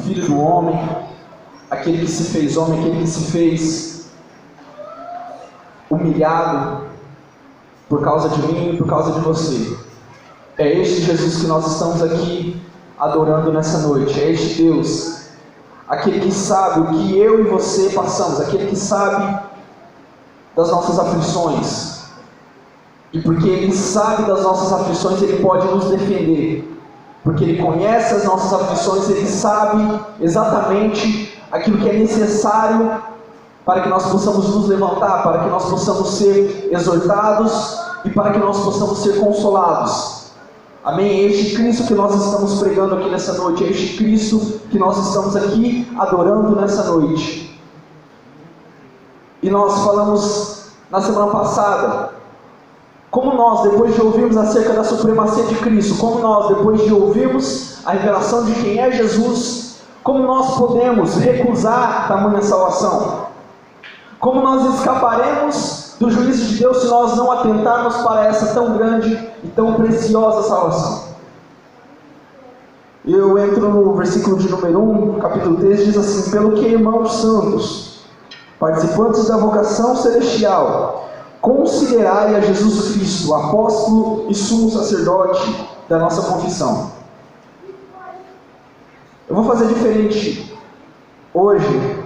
Filho do homem, aquele que se fez homem, aquele que se fez humilhado por causa de mim e por causa de você. É este Jesus que nós estamos aqui adorando nessa noite. É este Deus, aquele que sabe o que eu e você passamos, aquele que sabe das nossas aflições. E porque Ele sabe das nossas aflições, Ele pode nos defender. Porque Ele conhece as nossas aflições, Ele sabe exatamente aquilo que é necessário para que nós possamos nos levantar, para que nós possamos ser exortados e para que nós possamos ser consolados. Amém? É este Cristo que nós estamos pregando aqui nessa noite, é este Cristo que nós estamos aqui adorando nessa noite. E nós falamos na semana passada, como nós, depois de ouvirmos acerca da supremacia de Cristo, como nós, depois de ouvirmos a revelação de quem é Jesus, como nós podemos recusar tamanha salvação? Como nós escaparemos do juízo de Deus se nós não atentarmos para essa tão grande e tão preciosa salvação? Eu entro no versículo de número 1, capítulo 3, diz assim: pelo que, irmãos santos, participantes da vocação celestial, considerai a Jesus Cristo, apóstolo e sumo sacerdote da nossa confissão. Eu vou fazer diferente hoje.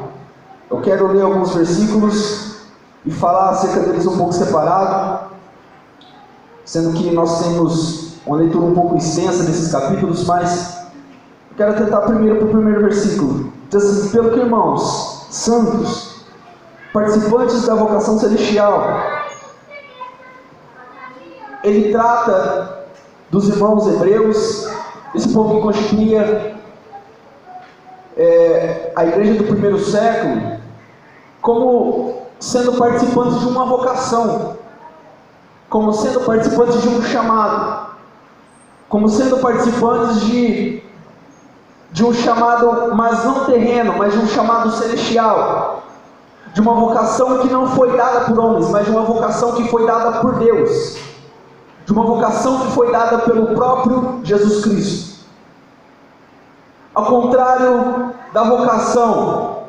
Eu quero ler alguns versículos e falar acerca deles um pouco separado, sendo que nós temos uma leitura um pouco extensa desses capítulos, mas eu quero tentar primeiro para o primeiro versículo. Diz assim: pelo que, irmãos santos, participantes da vocação celestial. Ele trata dos irmãos hebreus, esse povo que constituía a igreja do primeiro século, como sendo participantes de uma vocação, como sendo participantes de um chamado, como sendo participantes de um chamado, mas não terreno, mas de um chamado celestial, de uma vocação que não foi dada por homens, mas de uma vocação que foi dada por Deus, de uma vocação que foi dada pelo próprio Jesus Cristo. Ao contrário da vocação,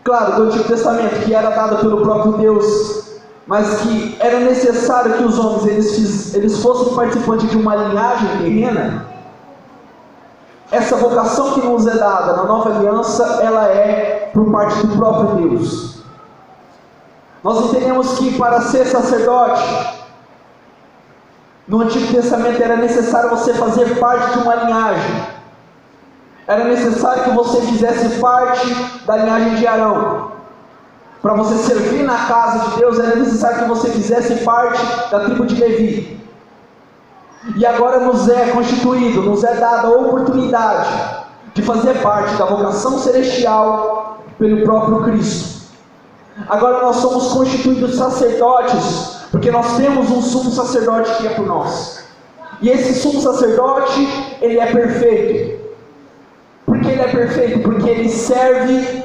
claro, do Antigo Testamento, que era dada pelo próprio Deus, mas que era necessário que os homens eles fossem participantes de uma linhagem terrena. Essa vocação que nos é dada na nova aliança, ela é por parte do próprio Deus. Nós entendemos que para ser sacerdote, no Antigo Testamento era necessário você fazer parte de uma linhagem. Era necessário que você fizesse parte da linhagem de Arão. Para você servir na casa de Deus, era necessário que você fizesse parte da tribo de Levi. E agora nos é constituído, nos é dada a oportunidade de fazer parte da vocação celestial pelo próprio Cristo. Agora nós somos constituídos sacerdotes, porque nós temos um sumo sacerdote que é por nós. E esse sumo sacerdote, ele é perfeito. Por que ele é perfeito? Porque ele serve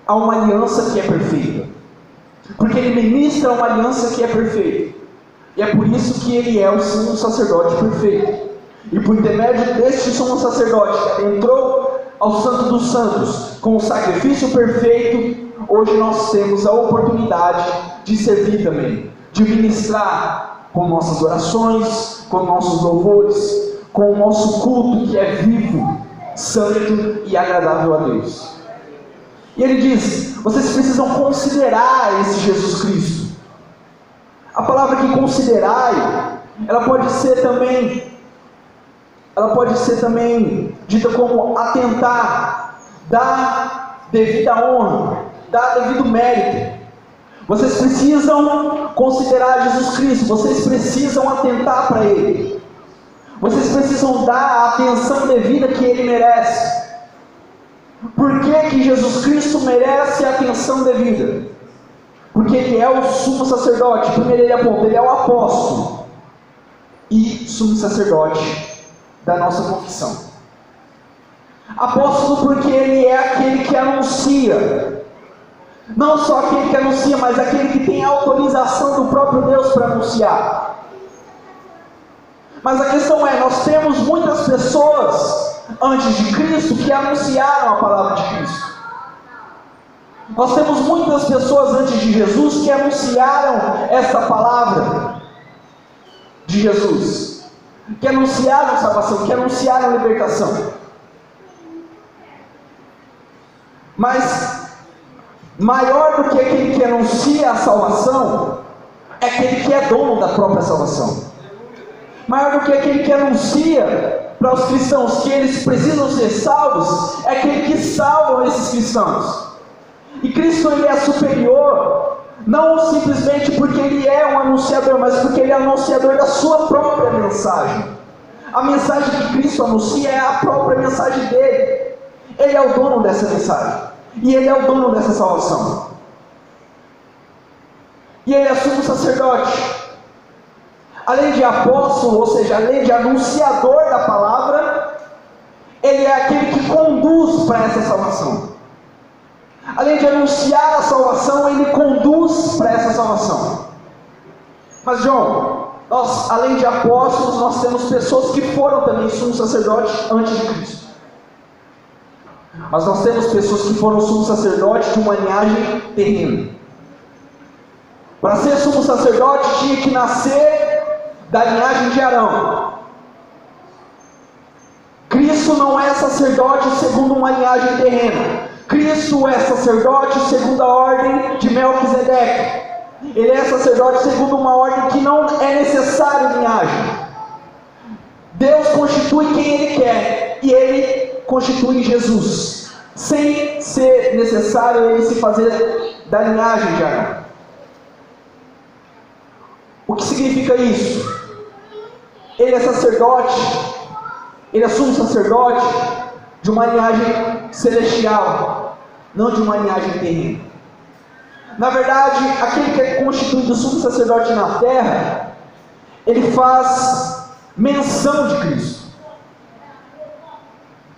a uma aliança que é perfeita. Porque ele ministra uma aliança que é perfeita. E é por isso que ele é o sumo sacerdote perfeito. E por intermédio deste sumo sacerdote que entrou ao Santo dos Santos com o sacrifício perfeito, hoje nós temos a oportunidade de servir também, de ministrar com nossas orações, com nossos louvores, com o nosso culto que é vivo, santo e agradável a Deus. E ele diz: vocês precisam considerar esse Jesus Cristo. A palavra que considerai, ela pode ser também dita como atentar, dar devida honra, dar devido mérito. Vocês precisam considerar Jesus Cristo, vocês precisam atentar para Ele, vocês precisam dar a atenção devida que Ele merece. Por que Jesus Cristo merece a atenção devida? Porque Ele é o sumo sacerdote. Primeiro ele aponta, Ele é o apóstolo e sumo sacerdote da nossa confissão. Apóstolo porque Ele é aquele que anuncia. Não só aquele que anuncia, mas aquele que tem a autorização do próprio Deus para anunciar. Mas a questão é, nós temos muitas pessoas antes de Cristo que anunciaram a palavra de Cristo. Nós temos muitas pessoas antes de Jesus que anunciaram essa palavra de Jesus, que anunciaram salvação, que anunciaram libertação. Mas maior do que aquele que anuncia a salvação é aquele que é dono da própria salvação. Maior do que aquele que anuncia para os cristãos que eles precisam ser salvos é aquele que salva esses cristãos. E Cristo, ele é superior, não simplesmente porque ele é um anunciador, mas porque ele é anunciador da sua própria mensagem. A mensagem que Cristo anuncia é a própria mensagem dele. Ele é o dono dessa mensagem, e ele é o dono dessa salvação. E ele é sumo sacerdote. Além de apóstolo, ou seja, além de anunciador da palavra, ele é aquele que conduz para essa salvação. Além de anunciar a salvação, ele conduz para essa salvação. Mas João, nós, além de apóstolos, nós temos pessoas que foram também sumos sacerdotes antes de Cristo. Mas nós temos pessoas que foram sumos sacerdotes de uma linhagem terrena. Para ser sumo sacerdote tinha que nascer da linhagem de Arão. Cristo não é sacerdote segundo uma linhagem terrena. Cristo é sacerdote segundo a ordem de Melquisedeque. Ele é sacerdote segundo uma ordem que não é necessária linhagem. Deus constitui quem Ele quer, e Ele constitui Jesus, sem ser necessário Ele se fazer da linhagem de Arão. O que significa isso? Ele é sacerdote, ele é sumo sacerdote de uma linhagem celestial, não de uma linhagem terrena. Na verdade, aquele que é constituído sumo sacerdote na terra, ele faz menção de Cristo.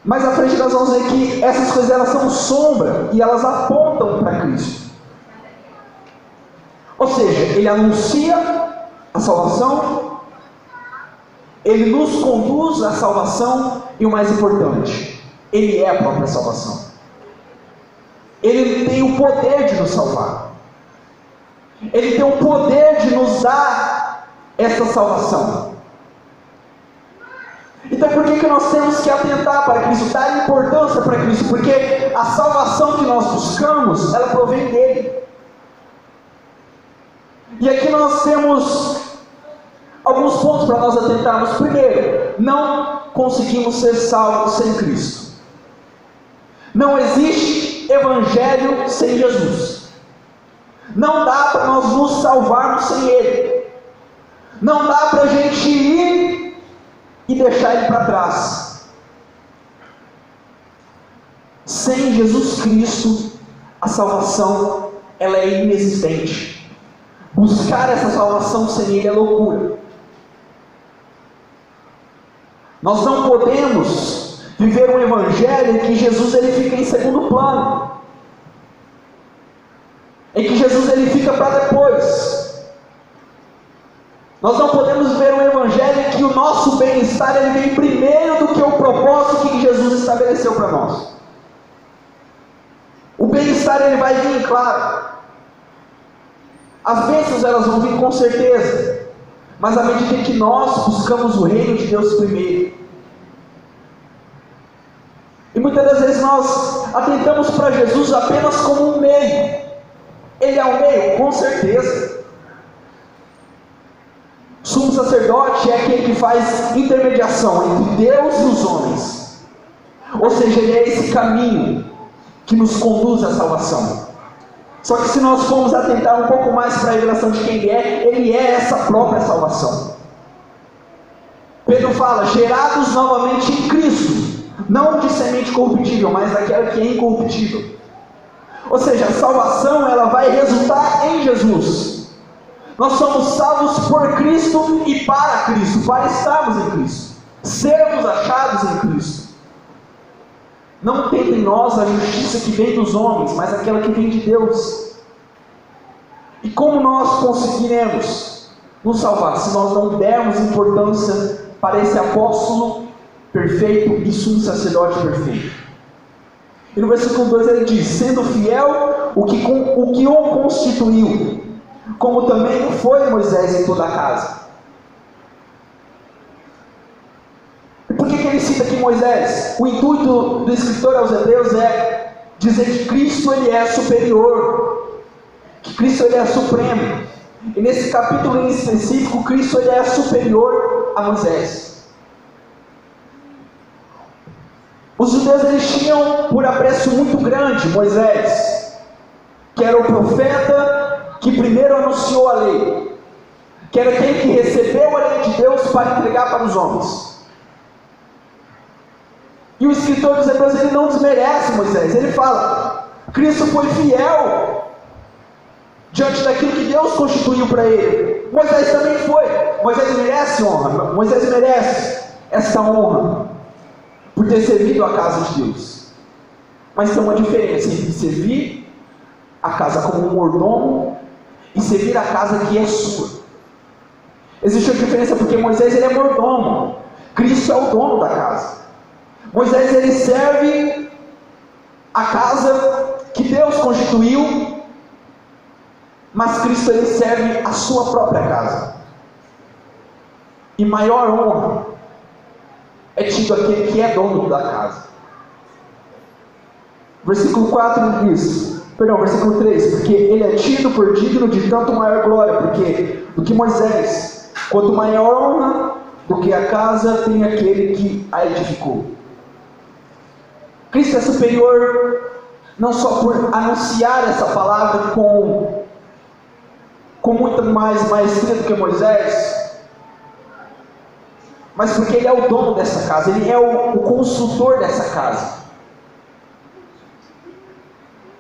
Mais à frente nós vamos ver que essas coisas elas são sombra e elas apontam para Cristo. Ou seja, ele anuncia a salvação, ele nos conduz à salvação e o mais importante, ele é a própria salvação. Ele tem o poder de nos salvar. Ele tem o poder de nos dar essa salvação. Então por que nós temos que atentar para Cristo, dar importância para Cristo? Porque a salvação que nós buscamos, ela provém dele. E aqui nós temos alguns pontos para nós atentarmos. Primeiro, não conseguimos ser salvos sem Cristo. Não existe evangelho sem Jesus. Não dá para nós nos salvarmos sem Ele. Não dá para a gente ir e deixar Ele para trás. Sem Jesus Cristo, a salvação ela é inexistente. Buscar essa salvação sem Ele é loucura. Nós não podemos viver um evangelho em que Jesus ele fica em segundo plano, em que Jesus ele fica para depois. Nós não podemos viver um evangelho em que o nosso bem-estar ele vem primeiro do que o propósito que Jesus estabeleceu para nós. O bem-estar ele vai vir, claro. As bênçãos elas vão vir com certeza, mas à medida que nós buscamos o reino de Deus primeiro. E muitas das vezes nós atentamos para Jesus apenas como um meio. Ele é um meio, com certeza. O sumo sacerdote é aquele que faz intermediação entre Deus e os homens. Ou seja, ele é esse caminho que nos conduz à salvação. Só que se nós formos atentar um pouco mais para a revelação de quem ele é essa própria salvação. Pedro fala, gerados novamente em Cristo, não de semente corruptível, mas daquela que é incorruptível. Ou seja, a salvação ela vai resultar em Jesus. Nós somos salvos por Cristo e para Cristo, para estarmos em Cristo, sermos achados em Cristo. Não tem em nós a justiça que vem dos homens, mas aquela que vem de Deus. E como nós conseguiremos nos salvar se nós não dermos importância para esse apóstolo perfeito e sumo sacerdote perfeito. E no versículo 2 ele diz: sendo fiel o que o constituiu, como também foi Moisés em toda a casa. E por que ele cita aqui Moisés? O intuito do escritor aos Hebreus é dizer que Cristo ele é superior, que Cristo ele é supremo. E nesse capítulo em específico, Cristo ele é superior a Moisés. Os judeus eles tinham por apreço muito grande Moisés, que era o profeta que primeiro anunciou a lei, que era aquele que recebeu a lei de Deus para entregar para os homens. E o escritor dos Hebreus ele não desmerece Moisés, ele fala: Cristo foi fiel diante daquilo que Deus constituiu para ele. Moisés também foi. Moisés merece honra, Moisés merece essa honra por ter servido a casa de Deus. Mas tem uma diferença entre servir a casa como um mordomo e servir a casa que é sua. Existe uma diferença porque Moisés ele é mordomo, Cristo é o dono da casa. Moisés ele serve a casa que Deus constituiu, mas Cristo ele serve a sua própria casa. E maior honra é tido aquele que é dono da casa. Versículo 4 diz, versículo 3, porque ele é tido por digno de tanto maior glória, porque do que Moisés, quanto maior honra do que a casa tem aquele que a edificou. Cristo é superior não só por anunciar essa palavra com muito mais maestria do que Moisés, mas porque ele é o dono dessa casa, ele é o construtor dessa casa.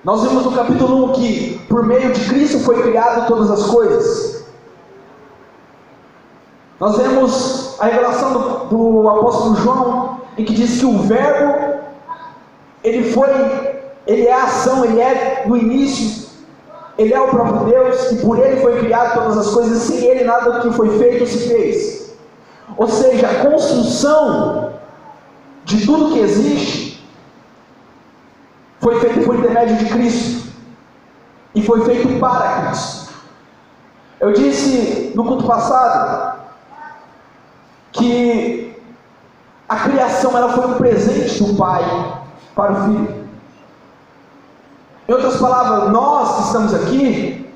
Nós vimos no capítulo 1 que por meio de Cristo foi criado todas as coisas. Nós vemos a revelação do apóstolo João, em que diz que o verbo ele é a ação, ele é no início, ele é o próprio Deus, e por ele foi criado todas as coisas, e sem ele nada do que foi feito se fez. Ou seja, a construção de tudo que existe foi feita por intermédio de Cristo, e foi feito para Cristo. Eu disse no culto passado que a criação ela foi um presente do Pai para o Filho. Em outras palavras, nós que estamos aqui,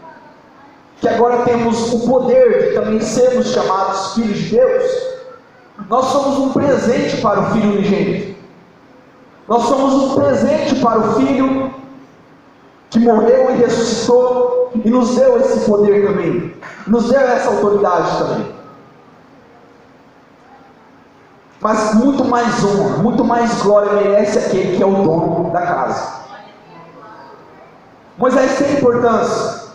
que agora temos o poder de também sermos chamados filhos de Deus, nós somos um presente para o Filho unigênito. Nós somos um presente para o Filho que morreu e ressuscitou e nos deu esse poder também, nos deu essa autoridade também. Mas muito mais honra, muito mais glória merece aquele que é o dono da casa. Moisés tem importância,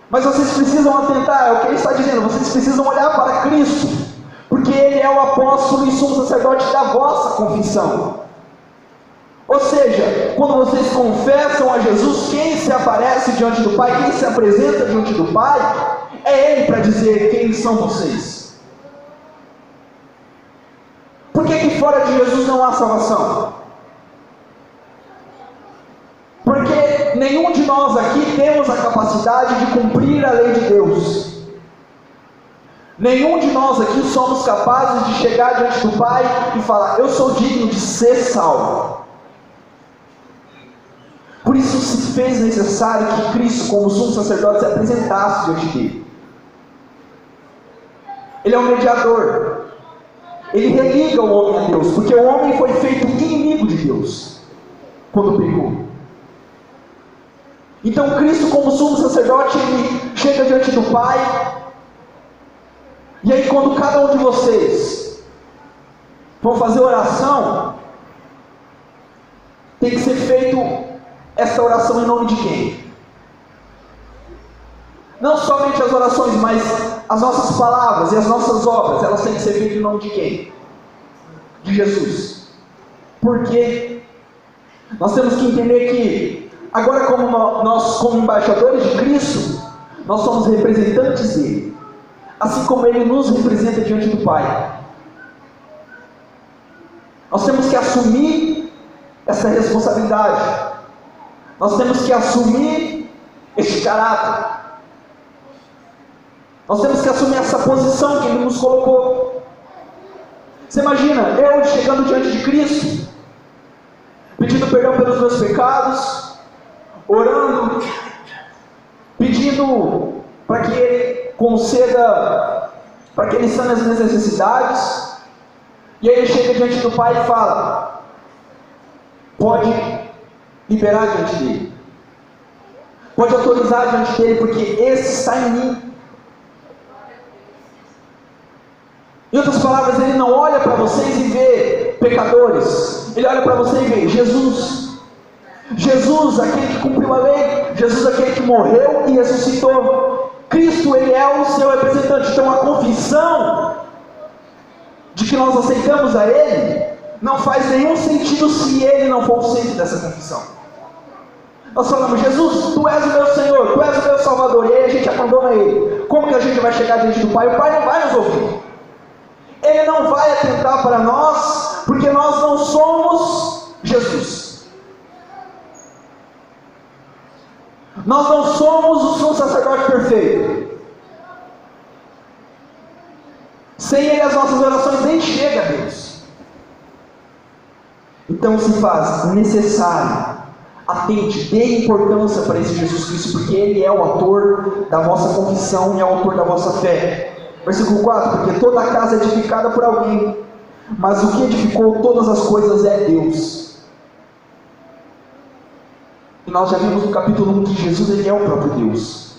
mas vocês precisam atentar, é o que ele está dizendo, vocês precisam olhar para Cristo, porque ele é o apóstolo e sumo sacerdote da vossa confissão. Ou seja, quando vocês confessam a Jesus, quem se aparece diante do Pai, quem se apresenta diante do Pai, é Ele para dizer quem são vocês. Por que fora de Jesus não há salvação? Porque nenhum de nós aqui temos a capacidade de cumprir a lei de Deus. Nenhum de nós aqui somos capazes de chegar diante do Pai e falar: eu sou digno de ser salvo. Por isso se fez necessário que Cristo, como sumo sacerdote, se apresentasse diante dele. Ele é o mediador. Ele religa o homem a Deus, porque o homem foi feito inimigo de Deus quando pecou. Então Cristo, como sumo sacerdote, ele chega diante do Pai. E aí quando cada um de vocês vão fazer oração, tem que ser feito essa oração em nome de quem? Não somente as orações, mas as nossas palavras e as nossas obras, elas têm que ser feitas em nome de quem? De Jesus. Por quê? Nós temos que entender que agora, como nós, como embaixadores de Cristo, nós somos representantes dele, assim como ele nos representa diante do Pai. Nós temos que assumir essa responsabilidade. Nós temos que assumir este caráter. Nós temos que assumir essa posição que Ele nos colocou. Você imagina, eu chegando diante de Cristo, pedindo perdão pelos meus pecados, orando, pedindo para que Ele conceda, para que Ele sane as minhas necessidades, e aí Ele chega diante do Pai e fala: pode liberar diante dele, pode autorizar diante dele, porque esse está em mim. Em outras palavras, Ele não olha para vocês e vê pecadores, Ele olha para você e vê Jesus. Jesus, aquele que cumpriu a lei, Jesus, aquele que morreu e ressuscitou. Cristo, Ele é o seu representante. Então a confissão de que nós aceitamos a Ele não faz nenhum sentido se Ele não for o centro dessa confissão. Nós falamos: Jesus, Tu és o meu Senhor, Tu és o meu Salvador, e aí a gente abandona Ele. Como que a gente vai chegar diante do Pai? O Pai não vai nos ouvir. Ele não vai atentar para nós, porque nós não somos Jesus. Nós não somos o sumo sacerdote perfeito. Sem Ele as nossas orações nem chegam a Deus. Então se faz necessário, atente, dê importância para esse Jesus Cristo, porque Ele é o autor da vossa confissão e é o autor da vossa fé. Versículo 4: porque toda a casa é edificada por alguém, mas o que edificou todas as coisas é Deus. E nós já vimos no capítulo 1 que Jesus, Ele é o próprio Deus.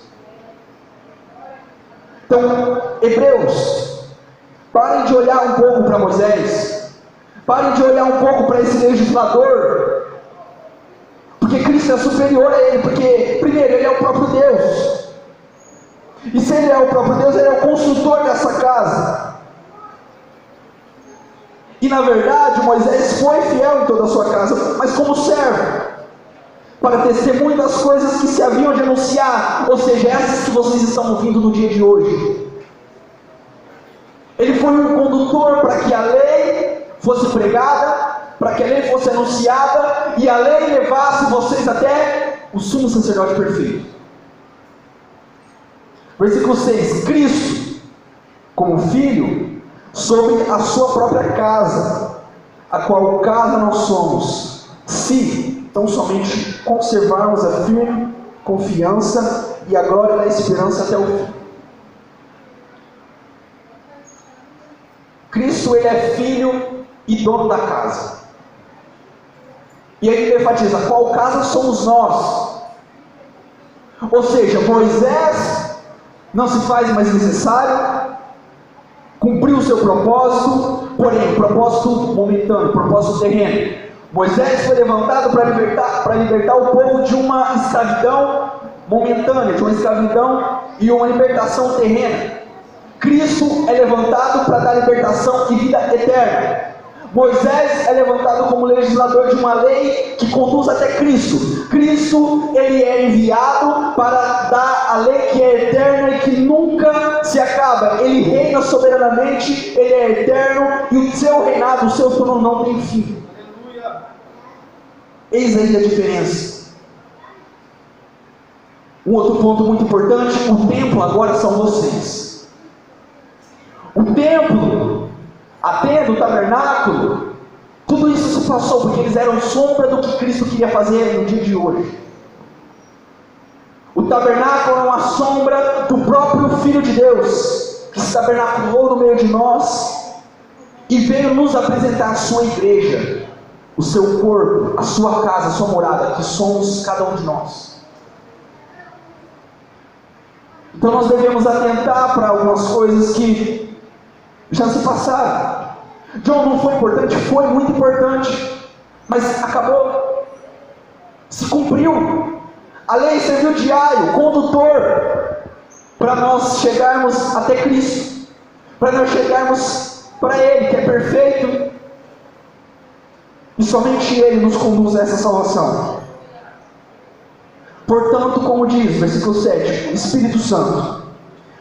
Então, Hebreus, parem de olhar um pouco para Moisés, parem de olhar um pouco para esse legislador, porque Cristo é superior a ele, porque primeiro Ele é o próprio Deus. E se Ele é o próprio Deus, Ele é o construtor dessa casa. E na verdade, Moisés foi fiel em toda a sua casa, mas como servo, para testemunho das coisas que se haviam de anunciar, ou seja, essas que vocês estão ouvindo no dia de hoje. Ele foi um condutor para que a lei fosse pregada, para que a lei fosse anunciada, e a lei levasse vocês até o sumo sacerdote perfeito. Versículo 6: Cristo, como filho, sobre a sua própria casa, a qual casa nós somos, se tão somente conservarmos a firme confiança e a glória da esperança até o fim. Cristo, Ele é filho e dono da casa. E aí ele enfatiza: qual casa somos nós? Ou seja, Moisés não se faz mais necessário, cumpriu o seu propósito, porém, propósito momentâneo, propósito terreno. Moisés foi levantado para libertar o povo de uma escravidão momentânea, de uma escravidão e uma libertação terrena. Cristo é levantado para dar libertação e vida eterna. Moisés é levantado como legislador de uma lei que conduz até Cristo. Cristo, Ele é enviado para dar a lei que é eterna e que nunca se acaba. Ele reina soberanamente, Ele é eterno, e o seu reinado, o seu trono não tem fim. Eis aí a diferença. Um outro ponto muito importante: o templo agora são vocês. O templo, a tenda, o tabernáculo, tudo isso se passou porque eles eram sombra do que Cristo queria fazer no dia de hoje. O tabernáculo é uma sombra do próprio Filho de Deus, que se tabernaculou no meio de nós e veio nos apresentar a sua igreja, o seu corpo, a sua casa, a sua morada, que somos cada um de nós. Então nós devemos atentar para algumas coisas que já se passaram. John, não foi importante? Foi muito importante, mas acabou, se cumpriu. A lei serviu de aio, condutor, para nós chegarmos até Cristo, para nós chegarmos para Ele, que é perfeito, e somente Ele nos conduz a essa salvação. Portanto, como diz, versículo 7, Espírito Santo,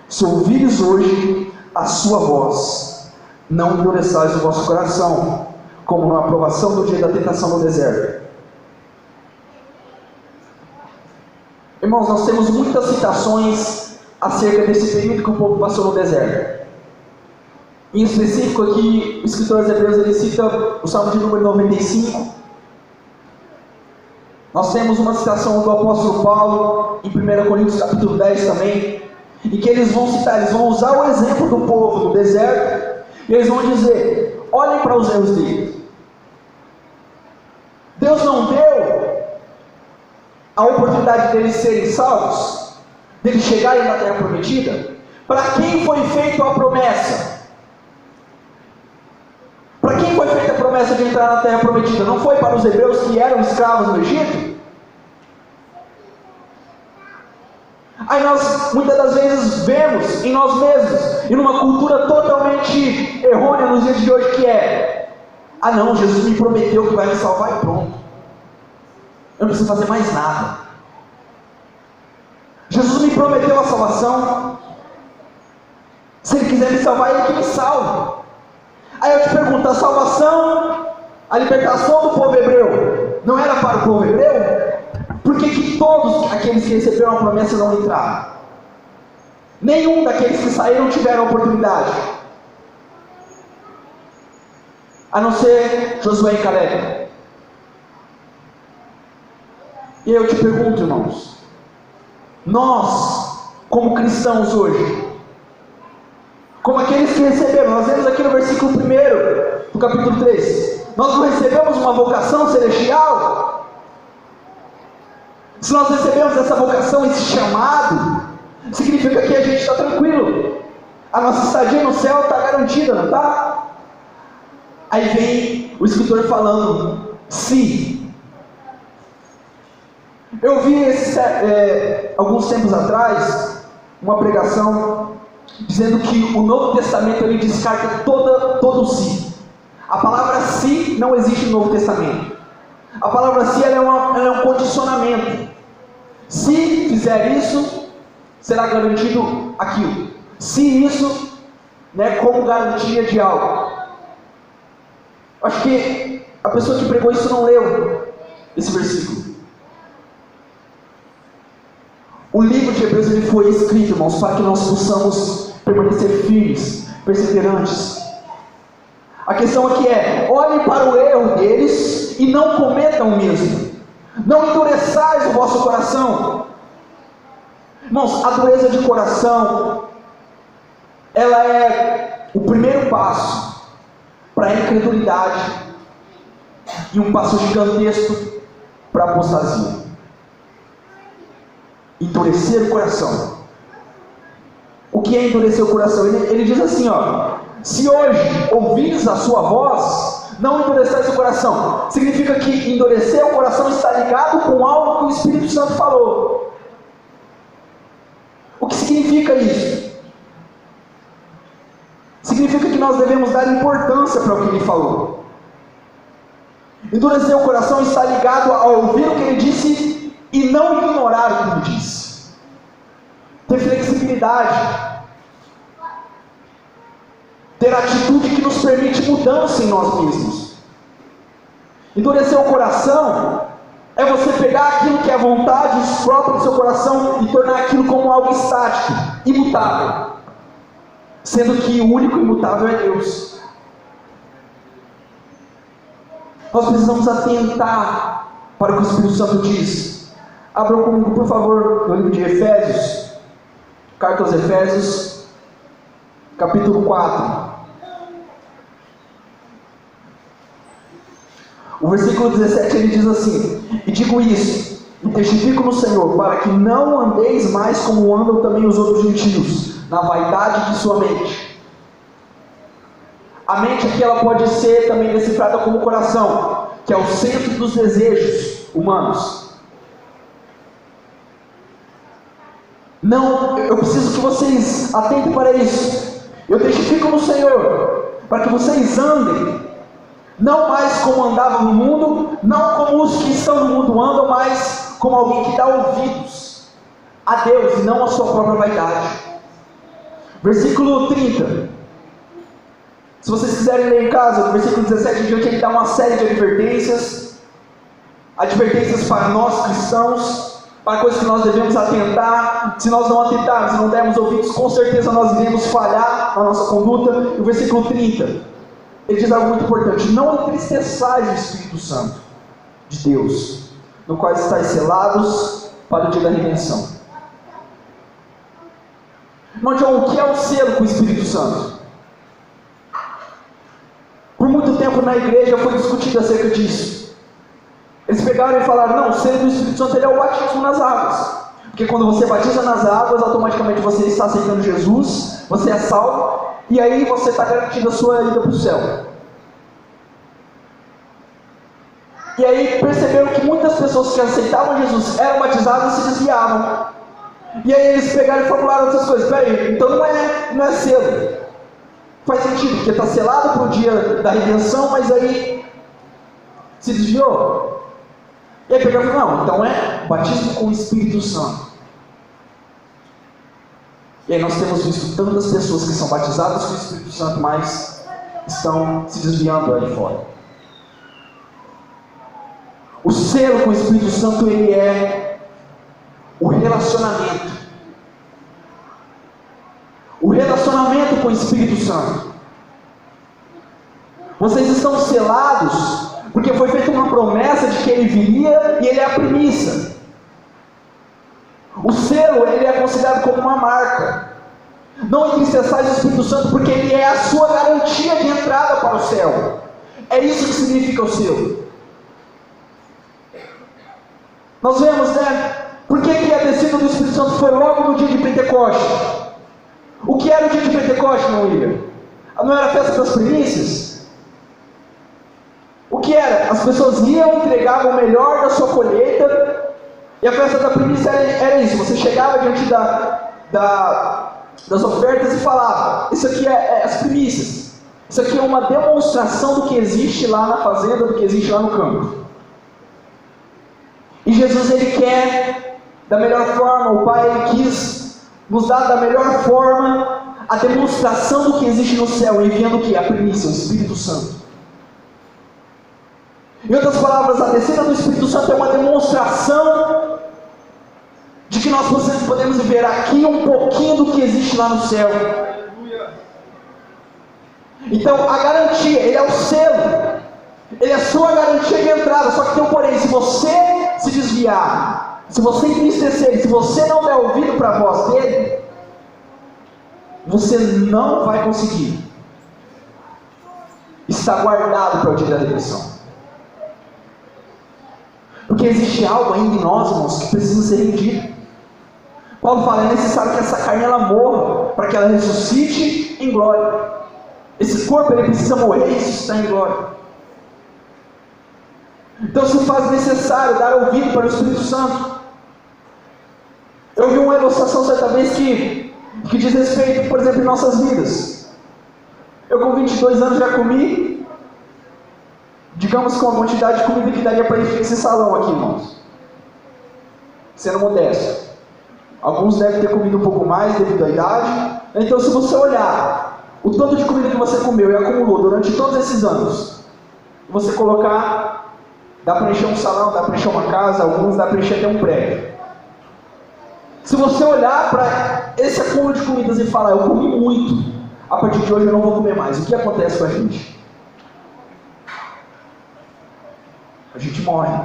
se ouvires hoje a sua voz, não endureçais o vosso coração, como na aprovação do dia da tentação no deserto. Irmãos, nós temos muitas citações acerca desse período que o povo passou no deserto. Em específico aqui, o escritor aos Hebreus ele cita o Salmo de número 95. Nós temos uma citação do apóstolo Paulo em 1 Coríntios capítulo 10 também, em que eles vão citar, eles vão usar o exemplo do povo do deserto, e eles vão dizer: olhem para os erros deles. Deus não deu a oportunidade deles serem salvos, deles chegarem na terra prometida. Para quem foi feita a promessa? Para quem foi feita a promessa de entrar na terra prometida? Não foi para os hebreus que eram escravos no Egito? Aí nós muitas das vezes vemos em nós mesmos, e numa cultura totalmente errônea nos dias de hoje, que é: ah não, Jesus me prometeu que vai me salvar e pronto, eu não preciso fazer mais nada. Jesus me prometeu a salvação, se Ele quiser me salvar, Ele que me salve. Aí eu te pergunto, a salvação, a libertação do povo hebreu, não era para o povo hebreu? Por que todos aqueles que receberam a promessa não entraram? Nenhum daqueles que saíram tiveram oportunidade, a não ser Josué e Caleb. E eu te pergunto, irmãos, nós, como cristãos hoje, como aqueles que receberam, nós vemos aqui no versículo 1 do capítulo 3, nós não recebemos uma vocação celestial? Se nós recebemos essa vocação, esse chamado, significa que a gente está tranquilo, a nossa estadia no céu está garantida, não está? Aí vem o escritor falando: se. Eu vi alguns tempos atrás uma pregação dizendo que o Novo Testamento ele descarta todo se. A palavra se não existe no Novo Testamento. A palavra se ela é um condicionamento. Se fizer isso, será garantido aquilo. Se isso, como garantia de algo. Acho que a pessoa que pregou isso não leu esse versículo. O livro de Hebreus ele foi escrito, irmãos, para que nós possamos permanecer firmes, perseverantes. A questão aqui é: olhem para o erro deles e não cometam o mesmo. Não endureçais o vosso coração. Irmãos, a dureza de coração, ela é o primeiro passo para a incredulidade e um passo gigantesco para a apostasia. Endurecer o coração. O que é endurecer o coração? Ele diz assim, se hoje ouvires a sua voz, não endureçais o coração. Significa que endurecer o coração está ligado com algo que o Espírito Santo falou. O que significa isso? Significa que nós devemos dar importância para o que ele falou. Endurecer o coração está ligado a ouvir o que ele disse e não ignorar o que ele disse. Ter flexibilidade. Ter atitude que nos permite mudança em nós mesmos. Endurecer o coração é você pegar aquilo que é vontade própria do seu coração e tornar aquilo como algo estático, imutável, sendo que o único imutável é Deus. Nós precisamos atentar para o que o Espírito Santo diz. Abram comigo, por favor, no livro de Efésios, carta aos Efésios, capítulo 4. O versículo 17 ele diz assim: e digo isso, e testifico no Senhor, para que não andeis mais como andam também os outros gentios, na vaidade de sua mente. A mente aqui ela pode ser também decifrada como coração, que é o centro dos desejos humanos. Não, eu preciso que vocês atentem para isso. Eu testifico no Senhor, para que vocês andem, não mais como andavam no mundo, não como os que estão no mundo andam, mas como alguém que dá ouvidos a Deus e não a sua própria vaidade. Versículo 30. Se vocês quiserem ler em casa, no versículo 17 em diante, ele dá uma série de advertências para nós cristãos, para coisas que nós devemos atentar. Se nós não atentarmos, se não dermos ouvidos, com certeza nós iremos falhar na nossa conduta. E o versículo 30, ele diz algo muito importante: não entristeçais o Espírito Santo de Deus, no qual estáis selados para o dia da redenção. Irmão John, o que é o selo com o Espírito Santo? Por muito tempo na igreja foi discutido acerca disso. Eles pegaram e falaram: não, o selo do Espírito Santo ele é o batismo nas águas. Porque quando você batiza nas águas, automaticamente você está aceitando Jesus, você é salvo, e aí você está garantindo a sua ida para o céu. E aí perceberam que muitas pessoas que aceitavam Jesus eram batizadas e se desviavam. E aí eles pegaram e formularam outras coisas. Peraí, então não é selo. Faz sentido, porque está selado para o dia da redenção, mas aí se desviou. E aí pegaram e falaram: não, então é batismo com o Espírito Santo. E aí nós temos visto tantas pessoas que são batizadas com o Espírito Santo, mas estão se desviando aí fora. O selo com o Espírito Santo, ele é o relacionamento. O relacionamento com o Espírito Santo. Vocês estão selados porque foi feita uma promessa de que ele viria e ele é a primícia. O selo, ele é considerado como uma marca. Não entristeçais o Espírito Santo, porque ele é a sua garantia de entrada para o céu. É isso que significa o selo. Nós vemos, né? Por que a descida do Espírito Santo foi logo no dia de Pentecostes? O que era o dia de Pentecostes, meu William? Não era a festa das primícias? O que era? As pessoas iam, entregavam o melhor da sua colheita, e a festa da primícia era isso. Você chegava diante das ofertas e falava: isso aqui é as primícias. Isso aqui é uma demonstração do que existe lá na fazenda, do que existe lá no campo. E Jesus, ele quer da melhor forma, o Pai, ele quis nos dar da melhor forma a demonstração do que existe no céu, enviando o que? A primícia, o Espírito Santo. Em outras palavras, a descida do Espírito Santo é uma demonstração de que nós podemos viver aqui um pouquinho do que existe lá no céu. Então, a garantia, ele é o selo, ele é a sua garantia de entrada. Só que tem um porém: se você se desviar, se você entristecer, se você não der ouvido para a voz dele, você não vai conseguir estar guardado para o dia da redenção. Porque existe algo ainda em nós, irmãos, que precisa ser rendido. Paulo fala: é necessário que essa carne ela morra, para que ela ressuscite em glória. Esse corpo ele precisa morrer e ressuscitar em glória. Então se faz necessário dar ouvido para o Espírito Santo. Eu vi uma ilustração certa vez que diz respeito, por exemplo, em nossas vidas. Eu com 22 anos já comi, digamos, com a quantidade de comida que daria para encher esse salão aqui, irmãos. Sendo modesto. Alguns devem ter comido um pouco mais devido à idade. Então, se você olhar o tanto de comida que você comeu e acumulou durante todos esses anos, você colocar, dá para encher um salão, dá para encher uma casa, alguns dá para encher até um prédio. Se você olhar para esse acúmulo de comidas e falar: eu comi muito, a partir de hoje eu não vou comer mais, o que acontece com a gente? A gente morre.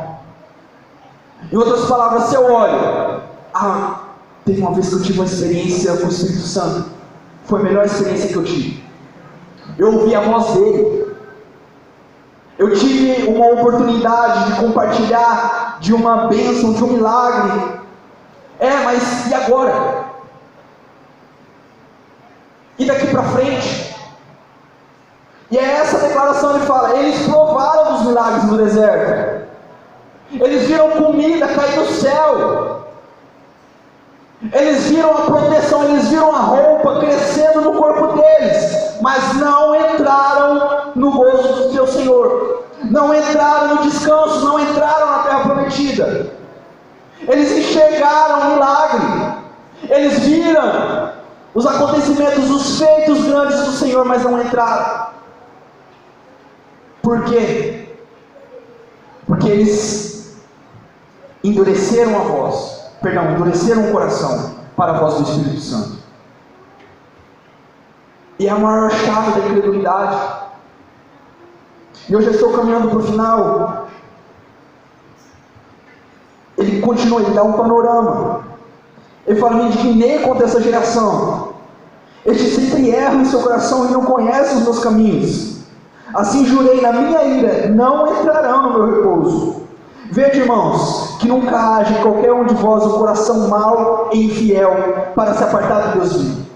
Em outras palavras, se eu olho: teve uma vez que eu tive uma experiência com o Espírito Santo, foi a melhor experiência que eu tive. Eu ouvi a voz dele. Eu tive uma oportunidade de compartilhar de uma bênção, de um milagre. Mas e agora? E daqui para frente? E é essa declaração que fala: eles provaram dos milagres no deserto. Eles viram comida cair do céu. Eles viram a proteção, eles viram a roupa crescendo no corpo deles, mas não entraram no gozo do seu Senhor, não entraram no descanso, não entraram na terra prometida. Eles enxergaram o milagre, eles viram os acontecimentos, os feitos grandes do Senhor, mas não entraram. Por quê? Porque eles endureceram endureceram o coração para a voz do Espírito Santo. E é a maior chave da incredulidade. E eu já estou caminhando para o final. Ele continua, ele dá um panorama. Ele fala: me indignei contra essa geração. Estes sempre erram em seu coração e não conhecem os meus caminhos. Assim jurei na minha ira, não entrarão no meu repouso. Vede, irmãos, que nunca haja em qualquer um de vós um coração mau e infiel para se apartar do Deus vivo.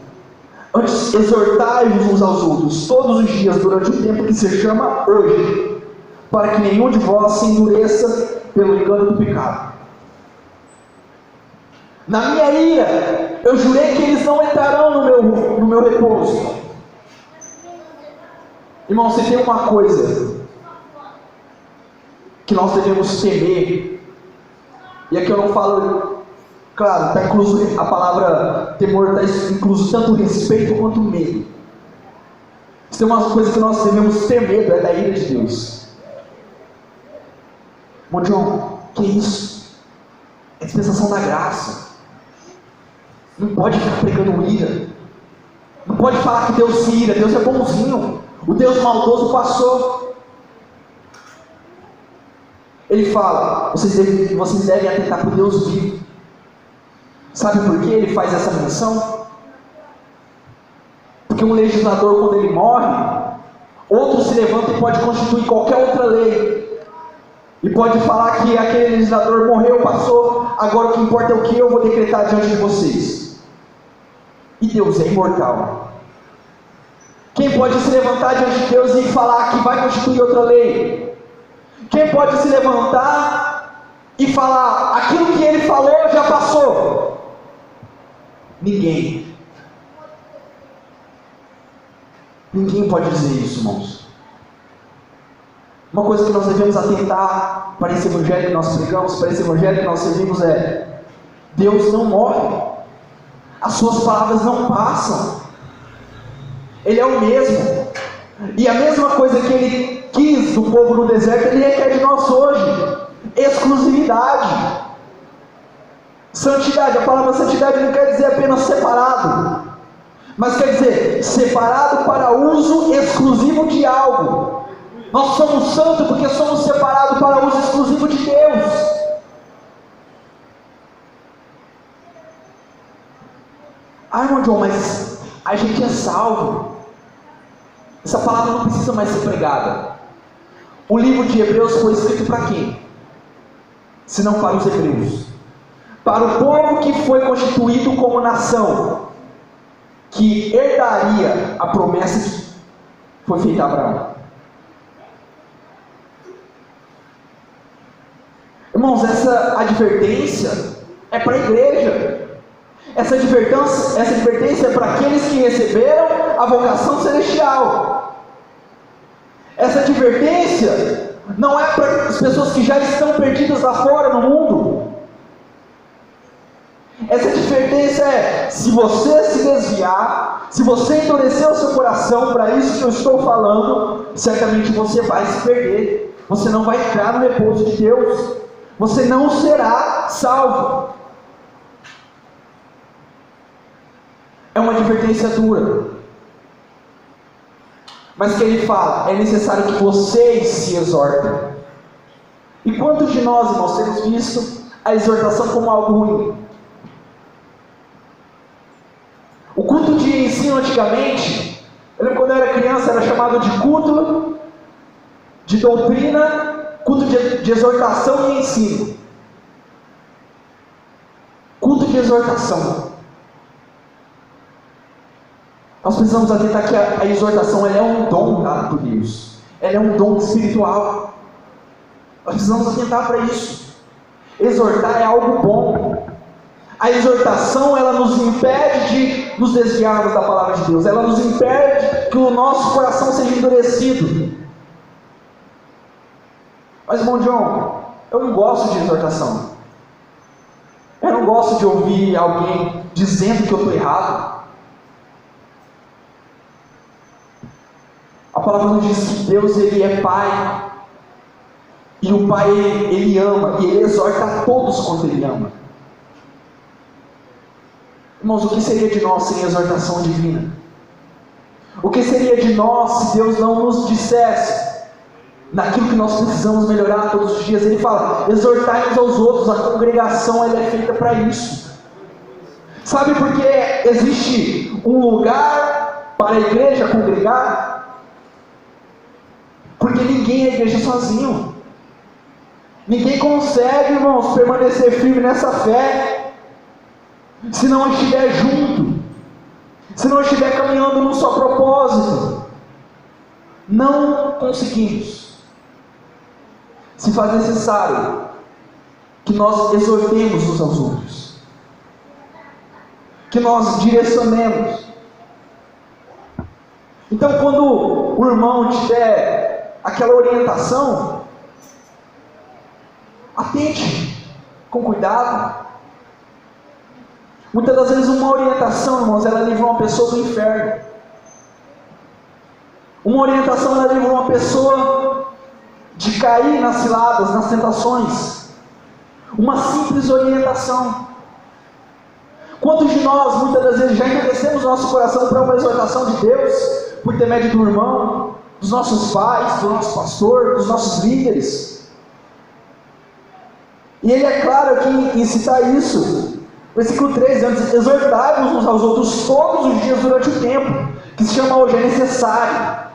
Antes, exortai-vos uns aos outros, todos os dias, durante o tempo que se chama hoje, para que nenhum de vós se endureça pelo engano do pecado. Na minha ira, eu jurei que eles não entrarão no meu repouso. Irmão, se tem uma coisa que nós devemos temer, e aqui eu não falo, claro, está incluso a palavra temor, está incluso tanto respeito quanto medo. Se tem uma coisa que nós devemos ter medo, é da ira de Deus. Irmão John, que isso? É dispensação da graça. Não pode ficar pregando ira. Não pode falar que Deus se ira. Deus é bonzinho. O Deus maldoso passou. Ele fala: vocês devem atentar para o Deus vivo. Sabe por que ele faz essa menção? Porque um legislador, quando ele morre, outro se levanta e pode constituir qualquer outra lei. E pode falar que aquele legislador morreu, passou, agora o que importa é o que eu vou decretar diante de vocês. E Deus é imortal. Quem pode se levantar diante de Deus e falar que vai constituir outra lei? Quem pode se levantar e falar aquilo que ele falou já passou? Ninguém. Ninguém pode dizer isso, irmãos. Uma coisa que nós devemos atentar para esse evangelho que nós pregamos, para esse evangelho que nós servimos é: Deus não morre. As suas palavras não passam. Ele é o mesmo. E a mesma coisa que ele quis do povo no deserto, ele requer de nós hoje: exclusividade, santidade. A palavra santidade não quer dizer apenas separado, mas quer dizer separado para uso exclusivo de algo. Nós somos santos porque somos separados para uso exclusivo de Deus. Ah, irmão John, mas a gente é salvo. Essa palavra não precisa mais ser pregada. O livro de Hebreus foi escrito para quem? Se não para os hebreus. Para o povo que foi constituído como nação, que herdaria a promessa que foi feita a Abraão. Irmãos, essa advertência é para a igreja. Essa advertência é para aqueles que receberam a vocação celestial. Essa advertência não é para as pessoas que já estão perdidas lá fora no mundo. Essa advertência é: se você se desviar, se você endurecer o seu coração para isso que eu estou falando, certamente você vai se perder. Você não vai entrar no repouso de Deus. Você não será salvo. É uma advertência dura, mas que ele fala: é necessário que vocês se exortem. E quantos de nós, irmãos, temos visto a exortação como algo ruim? O culto de ensino antigamente, eu lembro quando eu era criança, era chamado de culto de doutrina, culto de exortação e ensino. Culto de exortação. Nós precisamos atentar que a exortação ela é um dom dado por Deus. Ela é um dom espiritual. Nós precisamos atentar para isso. Exortar é algo bom. A exortação ela nos impede de nos desviarmos da palavra de Deus. Ela nos impede que o nosso coração seja endurecido. Mas, irmão John, eu não gosto de exortação. Eu não gosto de ouvir alguém dizendo que eu estou errado. A palavra nos diz que Deus, Ele é Pai, e o Pai, Ele ama, e Ele exorta a todos quanto Ele ama. Irmãos, o que seria de nós sem exortação divina? O que seria de nós se Deus não nos dissesse naquilo que nós precisamos melhorar todos os dias? Ele fala, exortai uns aos outros, a congregação ela é feita para isso. Sabe por que existe um lugar para a igreja congregar? Porque ninguém é igreja sozinho. Ninguém consegue, irmãos, permanecer firme nessa fé se não estiver junto, se não estiver caminhando no seu propósito. Não conseguimos. Se faz necessário que nós exortemos uns aos outros, que nós direcionemos. Então, quando o irmão tiver aquela orientação, atente, com cuidado. Muitas das vezes uma orientação, irmãos, ela livra uma pessoa do inferno. Uma orientação, ela livra uma pessoa de cair nas ciladas, nas tentações. Uma simples orientação. Quantos de nós, muitas das vezes, já endurecemos nosso coração para uma exortação de Deus, por intermédio do irmão, dos nossos pais, do nosso pastor, dos nossos líderes? E ele é claro aqui em citar isso. Versículo 13, antes, exortai-vos uns aos outros todos os dias durante o tempo, que se chama hoje, é necessário.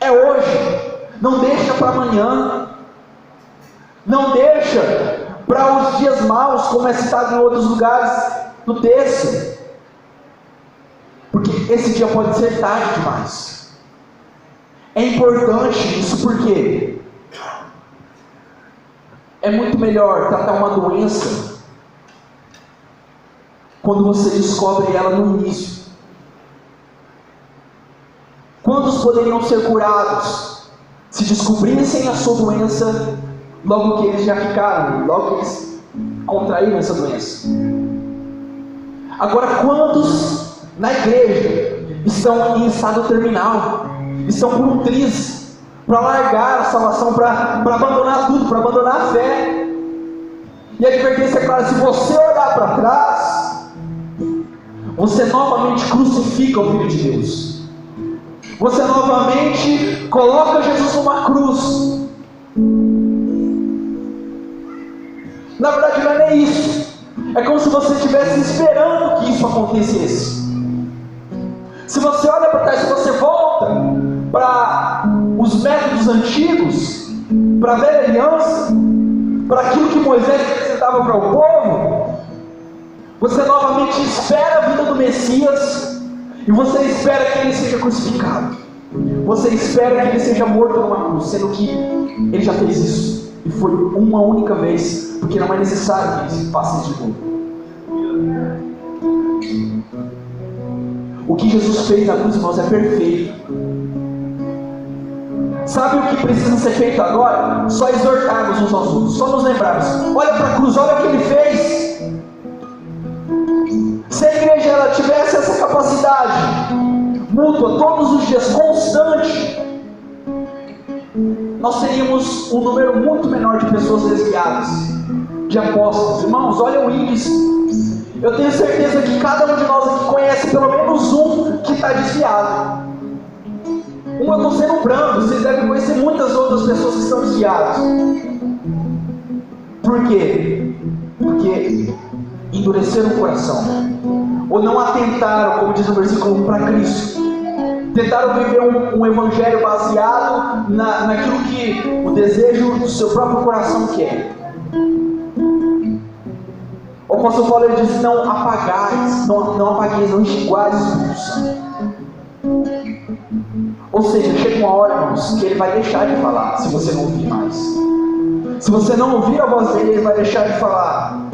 É hoje. Não deixa para amanhã. Não deixa para os dias maus, como é citado em outros lugares do texto. Porque esse dia pode ser tarde demais. É importante isso porque é muito melhor tratar uma doença quando você descobre ela no início. Quantos poderiam ser curados se descobrissem a sua doença logo que eles já ficaram, logo que eles contraíram essa doença? Agora, quantos na igreja estão em estado terminal, estão por um triz, para largar a salvação, para abandonar tudo, para abandonar a fé? E a advertência é clara: se você olhar para trás, você novamente crucifica o Filho de Deus. Você novamente coloca Jesus numa cruz. Na verdade não é nem isso. É como se você estivesse esperando que isso acontecesse. Se você olha para trás, se você volta para os métodos antigos, para a velha aliança, para aquilo que Moisés apresentava para o povo, você novamente espera a vinda do Messias, e você espera que ele seja crucificado. Você espera que ele seja morto numa cruz, sendo que ele já fez isso, e foi uma única vez, porque não é necessário que ele faça isso de novo. O que Jesus fez na cruz, irmãos, é perfeito. Sabe o que precisa ser feito agora? Só exortarmos uns aos outros, só nos lembrarmos: olha para a cruz, olha o que ele fez. Se a igreja ela tivesse essa capacidade mútua, todos os dias, constante, nós teríamos um número muito menor de pessoas desviadas, de apóstolos. Irmãos, olha o índice. Eu tenho certeza que cada um de nós aqui conhece pelo menos um que está desviado. Eu estou sendo brando, vocês devem conhecer muitas outras pessoas que estão desviadas. Por quê? Porque endureceram o coração, ou não atentaram, como diz o versículo, para Cristo. Tentaram viver um evangelho baseado naquilo que o desejo do seu próprio coração quer. O apóstolo Paulo ele diz: não apagais, não extinguais o Espírito Santo. Ou seja, chega uma hora, irmãos, que ele vai deixar de falar, se você não ouvir mais. Se você não ouvir a voz dele, ele vai deixar de falar.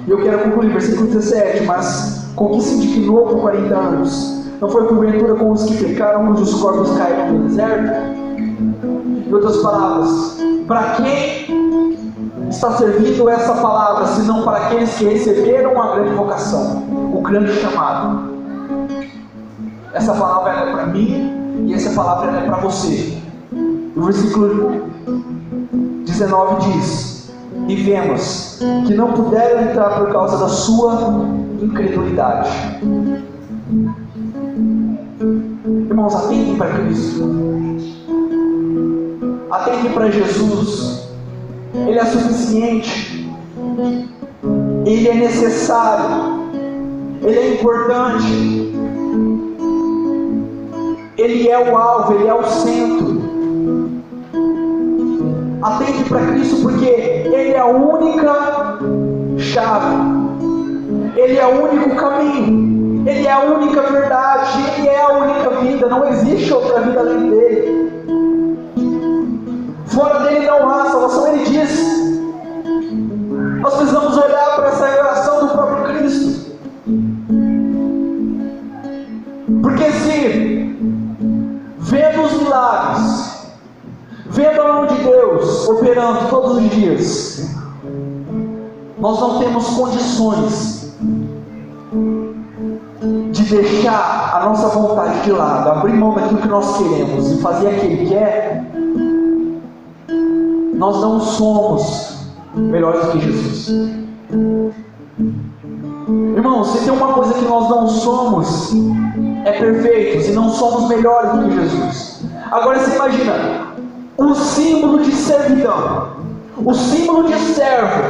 E eu quero concluir, versículo 17: mas com que se indignou por 40 anos? Não foi porventura com os que pecaram, cujos corpos caíram no deserto? Em outras palavras, para quem está servindo essa palavra, senão para aqueles que receberam a grande vocação, o grande chamado? Essa palavra é para mim E essa palavra é para você. O versículo 19 diz: e vemos que não puderam entrar por causa da sua incredulidade. Irmãos, atentem para Cristo. Atentem para Jesus. Ele é suficiente. Ele é necessário. Ele é importante. Ele é o alvo, Ele é o centro. Atente para Cristo, porque Ele é a única chave, Ele é o único caminho, Ele é a única verdade, Ele é a única vida. Não existe outra vida além dele. Fora dele não há salvação. Ele diz. Nós precisamos olhar para essa revelação do próprio Cristo, porque se vendo os milagres, vendo a mão de Deus operando todos os dias, nós não temos condições de deixar a nossa vontade de lado, abrir mão daquilo que nós queremos e fazer aquilo que quer. Nós não somos melhores do que Jesus. Irmãos, se tem uma coisa que nós não somos, é perfeitos, e não somos melhores do que Jesus. Agora você imagina o símbolo de servidão, o símbolo de servo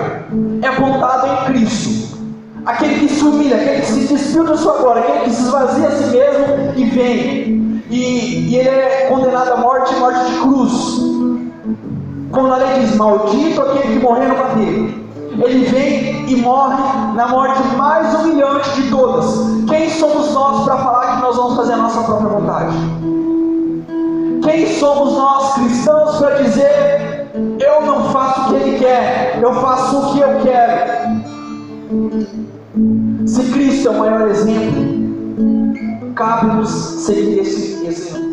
é apontado em Cristo. Aquele que se humilha, aquele que se despiu da sua glória, aquele que se esvazia a si mesmo e vem. E ele é condenado à morte de cruz. Quando a lei diz: maldito aquele que morrer no madeiro, ele vem e morre na morte mais humilhante de todas. Quem somos nós para falar que nós vamos fazer a nossa própria vontade? Quem somos nós cristãos para dizer: eu não faço o que ele quer, eu faço o que eu quero? Se Cristo é o maior exemplo, cabe-nos seguir esse exemplo.